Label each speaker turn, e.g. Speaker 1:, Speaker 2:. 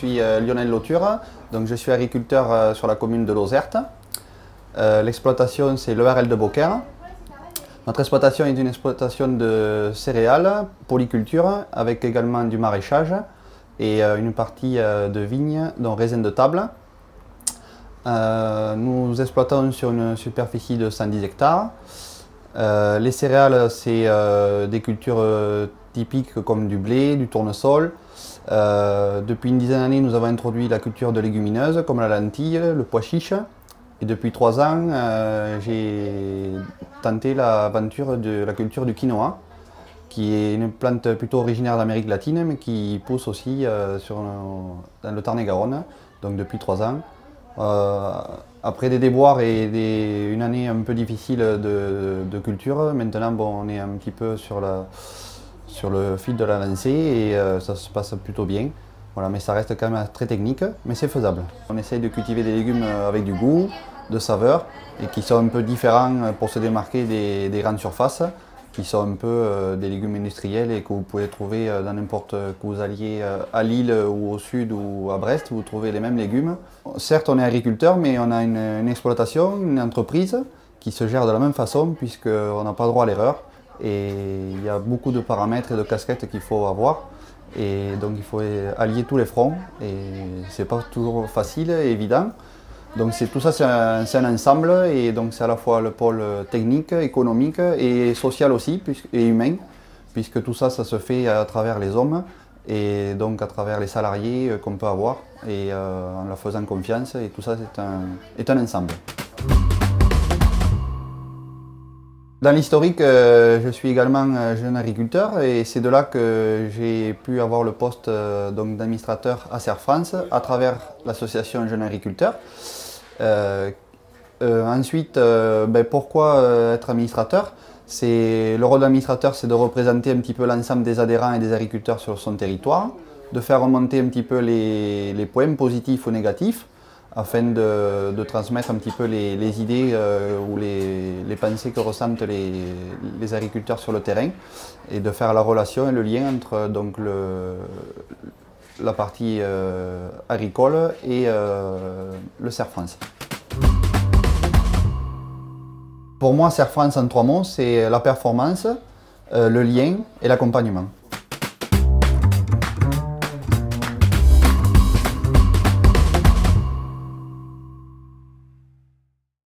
Speaker 1: suis Lionel Lauture, donc je suis agriculteur sur la commune de Lozerte. L'exploitation, c'est l'ERL de Beaucaire. Notre exploitation est une exploitation de céréales, polyculture, avec également du maraîchage et une partie de vignes, dont raisin de table. Nous exploitons sur une superficie de 110 hectares. Les céréales, c'est des cultures typiques comme du blé, du tournesol. Depuis une dizaine d'années, nous avons introduit la culture de légumineuses comme la lentille, le pois chiche. Et depuis 3 ans, j'ai tenté l'aventure de la culture du quinoa, qui est une plante plutôt originaire d'Amérique latine, mais qui pousse aussi dans le Tarn-et-Garonne, donc depuis 3 ans. Après des déboires et une année un peu difficile de culture, maintenant on est un petit peu sur le fil de la lancée et ça se passe plutôt bien. Voilà, mais ça reste quand même très technique, mais c'est faisable. On essaye de cultiver des légumes avec du goût, de saveur, et qui sont un peu différents pour se démarquer des grandes surfaces, qui sont un peu des légumes industriels et que vous pouvez trouver dans n'importe que vous alliez à Lille ou au sud ou à Brest, vous trouvez les mêmes légumes. Certes, on est agriculteur, mais on a une exploitation, une entreprise qui se gère de la même façon puisqu'on n'a pas droit à l'erreur. Et il y a beaucoup de paramètres et de casquettes qu'il faut avoir. Et donc il faut allier tous les fronts et c'est pas toujours facile et évident. Donc tout ça c'est un ensemble et donc c'est à la fois le pôle technique, économique et social aussi et humain, puisque tout ça se fait à travers les hommes et donc à travers les salariés qu'on peut avoir et en leur faisant confiance, et tout ça est un ensemble. Dans l'historique, je suis également jeune agriculteur et c'est de là que j'ai pu avoir le poste d'administrateur à Serre France à travers l'association Jeunes Agriculteurs. Ensuite, pourquoi être administrateur? Le rôle d'administrateur, c'est de représenter un petit peu l'ensemble des adhérents et des agriculteurs sur son territoire, de faire remonter un petit peu les points positifs ou négatifs, afin de transmettre un petit peu les idées ou les pensées que ressentent les agriculteurs sur le terrain et de faire la relation et le lien entre donc, la partie agricole et le Serre France. Pour moi, Serre France en 3 mots, c'est la performance, le lien et l'accompagnement.